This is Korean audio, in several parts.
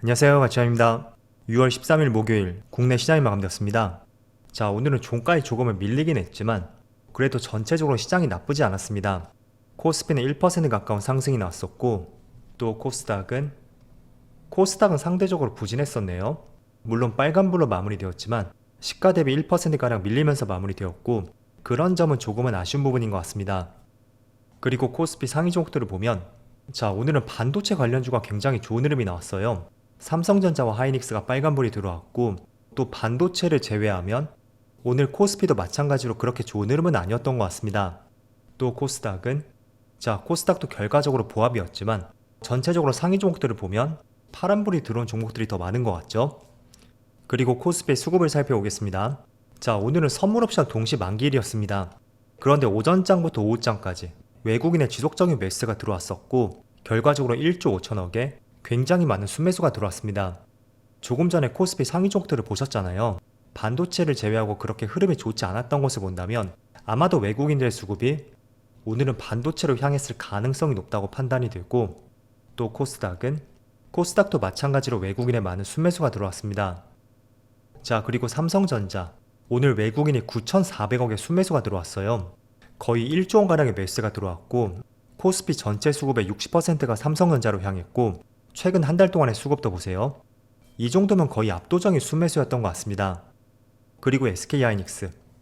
안녕하세요, 마치아입니다. 6월 13일 목요일 국내 시장이 마감되었습니다. 자, 오늘은 종가에 조금은 밀리긴 했지만 그래도 전체적으로 시장이 나쁘지 않았습니다. 코스피는 1% 가까운 상승이 나왔었고 또 코스닥은 상대적으로 부진했었네요. 물론 빨간불로 마무리되었지만 시가 대비 1%가량 밀리면서 마무리되었고 그런 점은 조금은 아쉬운 부분인 것 같습니다. 그리고 코스피 상위 종목들을 보면 자, 오늘은 반도체 관련주가 굉장히 좋은 흐름이 나왔어요. 삼성전자와 하이닉스가 빨간불이 들어왔고 또 반도체를 제외하면 오늘 코스피도 마찬가지로 그렇게 좋은 흐름은 아니었던 것 같습니다. 또 코스닥도 결과적으로 보합이었지만 전체적으로 상위 종목들을 보면 파란불이 들어온 종목들이 더 많은 것 같죠. 그리고 코스피의 수급을 살펴보겠습니다. 자, 오늘은 선물 옵션 동시 만기일이었습니다. 그런데 오전장부터 오후장까지 외국인의 지속적인 매수가 들어왔었고 결과적으로 1조 5천억에 굉장히 많은 순매수가 들어왔습니다. 조금 전에 코스피 상위 종목들을 보셨잖아요. 반도체를 제외하고 그렇게 흐름이 좋지 않았던 것을 본다면 아마도 외국인들의 수급이 오늘은 반도체로 향했을 가능성이 높다고 판단이 되고 또 코스닥도 마찬가지로 외국인의 많은 순매수가 들어왔습니다. 자, 그리고 삼성전자 오늘 외국인이 9,400억의 순매수가 들어왔어요. 거의 1조 원가량의 매수가 들어왔고 코스피 전체 수급의 60%가 삼성전자로 향했고 최근 한 달 동안의 수급도 보세요. 이 정도면 거의 압도적인 순매수였던 것 같습니다. 그리고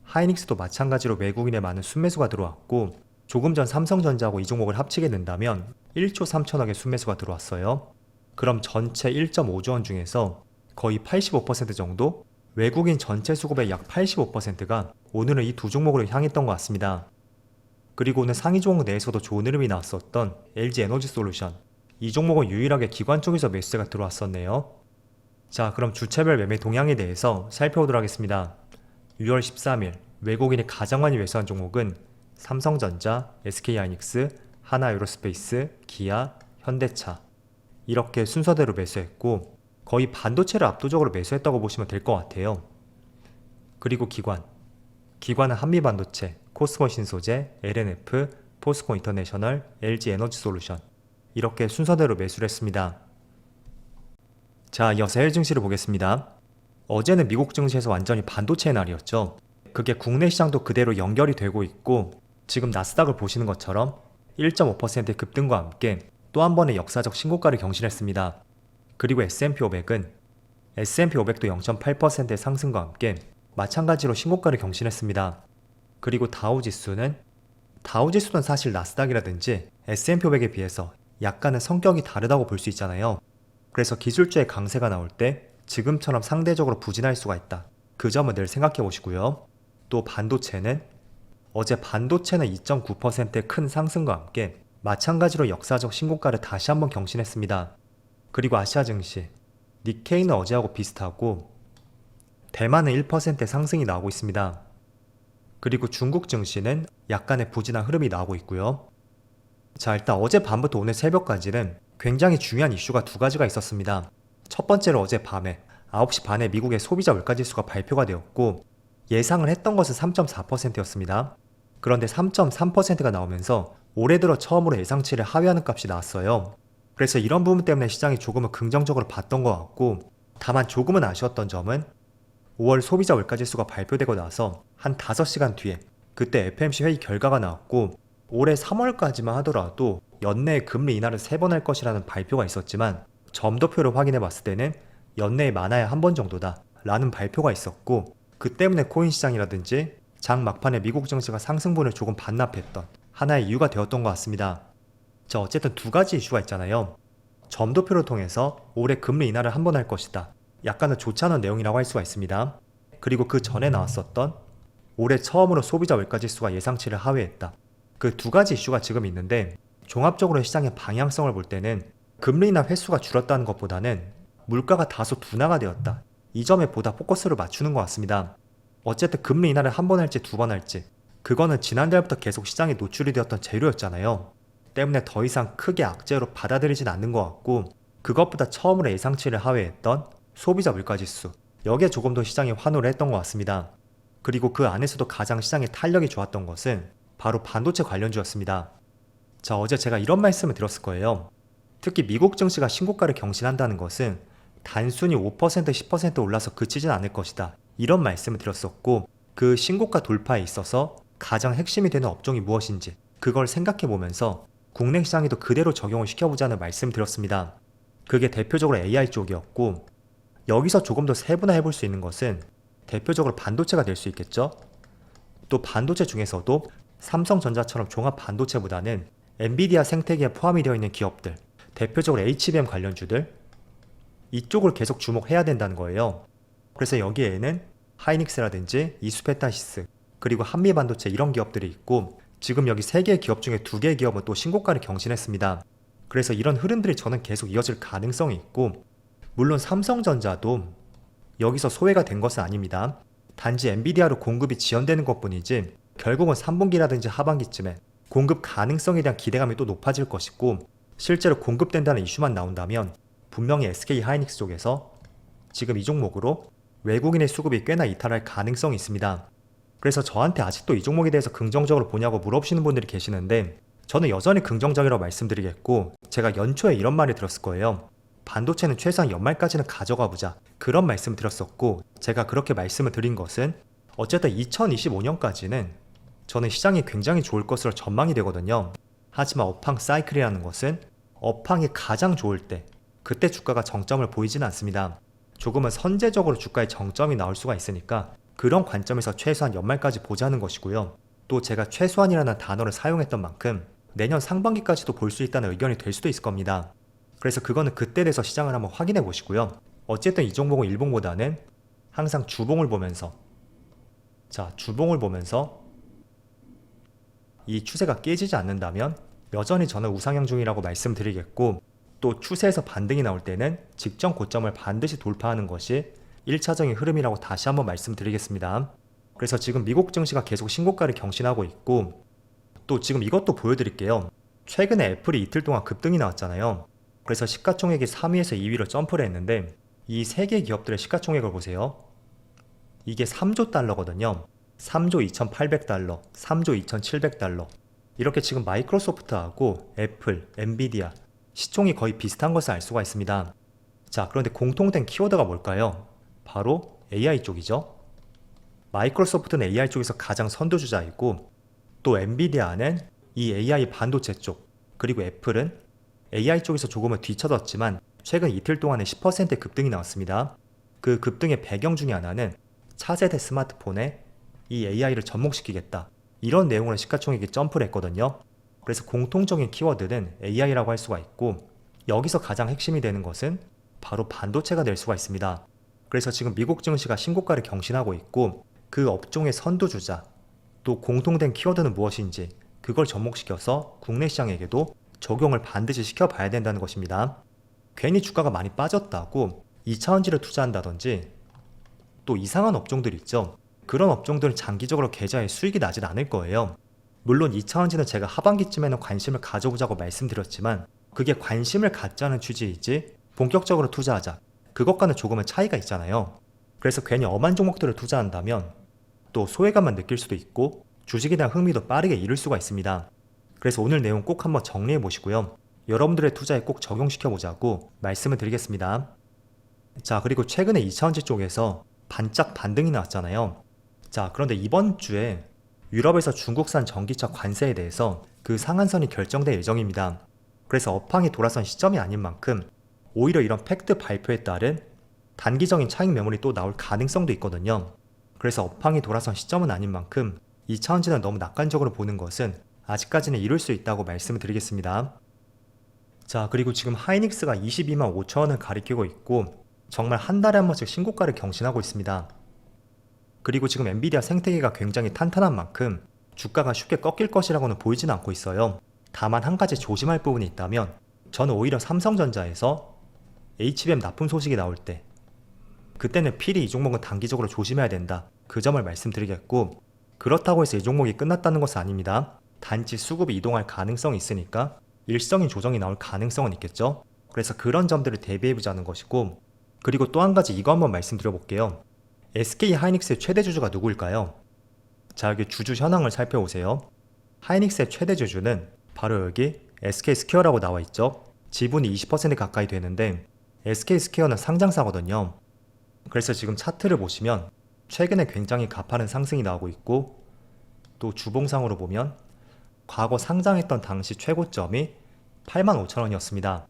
하이닉스도 마찬가지로 외국인의 많은 순매수가 들어왔고 조금 전 삼성전자하고 이 종목을 합치게 된다면 1조 3천억의 순매수가 들어왔어요. 그럼 전체 1.5조 원 중에서 거의 85% 정도 외국인 전체 수급의 약 85%가 오늘은 이 두 종목으로 향했던 것 같습니다. 그리고 오늘 상위 종목 내에서도 좋은 흐름이 나왔었던 LG에너지솔루션 이 종목은 유일하게 기관 쪽에서 매수세가 들어왔었네요. 자, 그럼 주체별 매매 동향에 대해서 살펴보도록 하겠습니다. 6월 13일 외국인이 가장 많이 매수한 종목은 삼성전자, SK하이닉스, 하나에어로스페이스, 기아, 현대차 이렇게 순서대로 매수했고 거의 반도체를 압도적으로 매수했다고 보시면 될 것 같아요. 그리고 기관은 한미반도체, 코스모신소재, LNF, 포스코 인터내셔널, LG에너지솔루션 이렇게 순서대로 매수를 했습니다. 자, 이어서 해외 증시를 보겠습니다. 어제는 미국 증시에서 완전히 반도체의 날이었죠. 그게 국내 시장도 그대로 연결이 되고 있고 지금 나스닥을 보시는 것처럼 1.5%의 급등과 함께 또 한 번의 역사적 신고가를 경신했습니다. 그리고 S&P500도 0.8%의 상승과 함께 마찬가지로 신고가를 경신했습니다. 그리고 다우지수는 사실 나스닥이라든지 S&P500에 비해서 약간은 성격이 다르다고 볼 수 있잖아요. 그래서 기술주의 강세가 나올 때 지금처럼 상대적으로 부진할 수가 있다. 그 점은 늘 생각해 보시고요. 또 어제 반도체는 2.9%의 큰 상승과 함께 마찬가지로 역사적 신고가를 다시 한번 경신했습니다. 그리고 아시아 증시, 니케이는 어제하고 비슷하고 대만은 1%의 상승이 나오고 있습니다. 그리고 중국 증시는 약간의 부진한 흐름이 나오고 있고요. 자, 일단 어제 밤부터 오늘 새벽까지는 굉장히 중요한 이슈가 두 가지가 있었습니다. 첫 번째로 어제 밤에 9시 반에 미국의 소비자 물가지수가 발표가 되었고 예상을 했던 것은 3.4%였습니다. 그런데 3.3%가 나오면서 올해 들어 처음으로 예상치를 하회하는 값이 나왔어요. 그래서 이런 부분 때문에 시장이 조금은 긍정적으로 봤던 것 같고 다만 조금은 아쉬웠던 점은 5월 소비자 물가지수가 발표되고 나서 한 5시간 뒤에 그때 FMC 회의 결과가 나왔고 올해 3월까지만 하더라도 연내에 금리 인하를 3번 할 것이라는 발표가 있었지만 점도표를 확인해 봤을 때는 연내에 많아야 한 번 정도다 라는 발표가 있었고 그 때문에 코인 시장이라든지 장 막판에 미국 증시가 상승분을 조금 반납했던 하나의 이유가 되었던 것 같습니다. 자, 어쨌든 두 가지 이슈가 있잖아요. 점도표를 통해서 올해 금리 인하를 한 번 할 것이다. 약간은 좋지 않은 내용이라고 할 수가 있습니다. 그리고 그 전에 나왔었던 올해 처음으로 소비자 물가지수가 예상치를 하회했다. 그 두 가지 이슈가 지금 있는데 종합적으로 시장의 방향성을 볼 때는 금리 인하 횟수가 줄었다는 것보다는 물가가 다소 둔화가 되었다. 이 점에 보다 포커스를 맞추는 것 같습니다. 어쨌든 금리 인하를 한 번 할지 두 번 할지 그거는 지난달부터 계속 시장에 노출이 되었던 재료였잖아요. 때문에 더 이상 크게 악재로 받아들이진 않는 것 같고 그것보다 처음으로 예상치를 하회했던 소비자 물가지수 여기에 조금 더 시장이 환호를 했던 것 같습니다. 그리고 그 안에서도 가장 시장의 탄력이 좋았던 것은 바로 반도체 관련주였습니다. 자, 어제 제가 이런 말씀을 드렸을 거예요. 특히 미국 증시가 신고가를 경신한다는 것은 단순히 5% 10% 올라서 그치진 않을 것이다. 이런 말씀을 드렸었고, 그 신고가 돌파에 있어서 가장 핵심이 되는 업종이 무엇인지 그걸 생각해 보면서 국내 시장에도 그대로 적용을 시켜보자는 말씀 드렸습니다. 그게 대표적으로 AI 쪽이었고, 여기서 조금 더 세분화해 볼 수 있는 것은 대표적으로 반도체가 될 수 있겠죠. 또 반도체 중에서도 삼성전자처럼 종합 반도체보다는 엔비디아 생태계에 포함이 되어 있는 기업들, 대표적으로 HBM 관련주들, 이쪽을 계속 주목해야 된다는 거예요. 그래서 여기에는 하이닉스라든지 이수페타시스, 그리고 한미반도체 이런 기업들이 있고, 지금 여기 3개의 기업 중에 2개의 기업은 또 신고가를 경신했습니다. 그래서 이런 흐름들이 저는 계속 이어질 가능성이 있고, 물론 삼성전자도 여기서 소외가 된 것은 아닙니다. 단지 엔비디아로 공급이 지연되는 것뿐이지 결국은 3분기라든지 하반기쯤에 공급 가능성에 대한 기대감이 또 높아질 것이고, 실제로 공급된다는 이슈만 나온다면 분명히 SK 하이닉스 쪽에서 지금 이 종목으로 외국인의 수급이 꽤나 이탈할 가능성이 있습니다. 그래서 저한테 아직도 이 종목에 대해서 긍정적으로 보냐고 물어보시는 분들이 계시는데, 저는 여전히 긍정적이라고 말씀드리겠고, 제가 연초에 이런 말을 들었을 거예요. 반도체는 최소한 연말까지는 가져가 보자, 그런 말씀을 드렸었고, 제가 그렇게 말씀을 드린 것은 어쨌든 2025년까지는 저는 시장이 굉장히 좋을 것으로 전망이 되거든요. 하지만 업황 사이클이라는 것은 업황이 가장 좋을 때, 그때 주가가 정점을 보이지는 않습니다. 조금은 선제적으로 주가의 정점이 나올 수가 있으니까 그런 관점에서 최소한 연말까지 보자는 것이고요. 또 제가 최소한이라는 단어를 사용했던 만큼 내년 상반기까지도 볼 수 있다는 의견이 될 수도 있을 겁니다. 그래서 그거는 그때 돼서 시장을 한번 확인해 보시고요. 어쨌든 이 종목은 일봉보다는 항상 주봉을 보면서, 주봉을 보면서 이 추세가 깨지지 않는다면 여전히 저는 우상향 중이라고 말씀드리겠고, 또 추세에서 반등이 나올 때는 직전 고점을 반드시 돌파하는 것이 1차적인 흐름이라고 다시 한번 말씀드리겠습니다. 그래서 지금 미국 증시가 계속 신고가를 경신하고 있고, 또 지금 이것도 보여드릴게요. 최근에 애플이 이틀 동안 급등이 나왔잖아요. 그래서 시가총액이 3위에서 2위로 점프를 했는데, 이 3개 기업들의 시가총액을 보세요. 이게 3조 달러거든요. 3조 2,800달러, 3조 2,700달러. 이렇게 지금 마이크로소프트하고 애플, 엔비디아, 시총이 거의 비슷한 것을 알 수가 있습니다. 자, 그런데 공통된 키워드가 뭘까요? 바로 AI 쪽이죠. 마이크로소프트는 AI 쪽에서 가장 선두주자이고, 또 엔비디아는 이 AI 반도체 쪽, 그리고 애플은 AI 쪽에서 조금은 뒤처졌지만 최근 이틀 동안에 10% 급등이 나왔습니다. 그 급등의 배경 중에 하나는 차세대 스마트폰에 이 AI를 접목시키겠다, 이런 내용으로 시가총액이 점프를 했거든요. 그래서 공통적인 키워드는 AI라고 할 수가 있고, 여기서 가장 핵심이 되는 것은 바로 반도체가 될 수가 있습니다. 그래서 지금 미국 증시가 신고가를 경신하고 있고, 그 업종의 선두주자, 또 공통된 키워드는 무엇인지 그걸 접목시켜서 국내 시장에게도 적용을 반드시 시켜봐야 된다는 것입니다. 괜히 주가가 많이 빠졌다고 2차원지를 투자한다든지, 또 이상한 업종들 있죠. 그런 업종들은 장기적으로 계좌에 수익이 나진 않을 거예요. 물론 2차원지는 제가 하반기쯤에는 관심을 가져보자고 말씀드렸지만, 그게 관심을 갖자는 취지이지 본격적으로 투자하자, 그것과는 조금은 차이가 있잖아요. 그래서 괜히 엄한 종목들을 투자한다면 또 소외감만 느낄 수도 있고, 주식에 대한 흥미도 빠르게 잃을 수가 있습니다. 그래서 오늘 내용 꼭 한번 정리해 보시고요. 여러분들의 투자에 꼭 적용시켜 보자고 말씀을 드리겠습니다. 자, 그리고 최근에 2차원지 쪽에서 반짝 반등이 나왔잖아요. 자, 그런데 이번 주에 유럽에서 중국산 전기차 관세에 대해서 그 상한선이 결정될 예정입니다. 그래서 업황이 돌아선 시점이 아닌 만큼 오히려 이런 팩트 발표에 따른 단기적인 차익 매물이 또 나올 가능성도 있거든요. 그래서 업황이 돌아선 시점은 아닌 만큼 2차원지는 너무 낙관적으로 보는 것은 아직까지는 이룰 수 있다고 말씀을 드리겠습니다. 자, 그리고 지금 하이닉스가 22만 5천원을 가리키고 있고, 정말 한 달에 한 번씩 신고가를 경신하고 있습니다. 그리고 지금 엔비디아 생태계가 굉장히 탄탄한 만큼 주가가 쉽게 꺾일 것이라고는 보이진 않고 있어요. 다만 한 가지 조심할 부분이 있다면, 저는 오히려 삼성전자에서 HBM 납품 소식이 나올 때, 그때는 필히 이 종목은 단기적으로 조심해야 된다, 그 점을 말씀드리겠고, 그렇다고 해서 이 종목이 끝났다는 것은 아닙니다. 단지 수급이 이동할 가능성이 있으니까 일시적인 조정이 나올 가능성은 있겠죠. 그래서 그런 점들을 대비해보자는 것이고, 그리고 또 한 가지 이거 한번 말씀드려볼게요. SK 하이닉스의 최대 주주가 누구일까요? 자, 여기 주주 현황을 살펴보세요. 하이닉스의 최대 주주는 바로 여기 SK 스퀘어라고 나와 있죠. 지분이 20% 가까이 되는데, SK스퀘어는 상장사거든요. 그래서 지금 차트를 보시면 최근에 굉장히 가파른 상승이 나오고 있고, 또 주봉상으로 보면 과거 상장했던 당시 최고점이 85,000원이었습니다.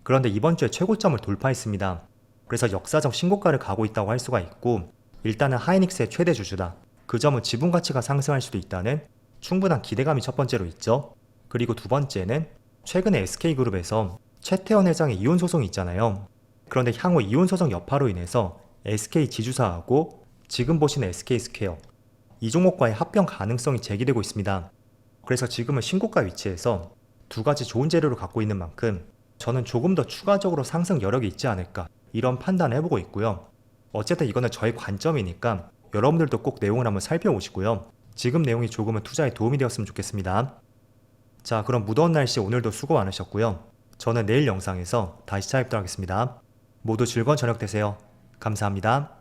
그런데 이번 주에 최고점을 돌파했습니다. 그래서 역사적 신고가를 가고 있다고 할 수가 있고, 일단은 하이닉스의 최대 주주다. 그 점은 지분 가치가 상승할 수도 있다는 충분한 기대감이 첫 번째로 있죠. 그리고 두 번째는 최근에 SK그룹에서 최태원 회장의 이혼 소송이 있잖아요. 그런데 향후 이혼 소송 여파로 인해서 SK 지주사하고 지금 보시는 SK스퀘어 이 종목과의 합병 가능성이 제기되고 있습니다. 그래서 지금은 신고가 위치에서 두 가지 좋은 재료를 갖고 있는 만큼 저는 조금 더 추가적으로 상승 여력이 있지 않을까 이런 판단을 해보고 있고요. 어쨌든 이거는 저의 관점이니까 여러분들도 꼭 내용을 한번 살펴보시고요. 지금 내용이 조금은 투자에 도움이 되었으면 좋겠습니다. 자, 그럼 무더운 날씨 오늘도 수고 많으셨고요. 저는 내일 영상에서 다시 찾아뵙도록 하겠습니다. 모두 즐거운 저녁 되세요. 감사합니다.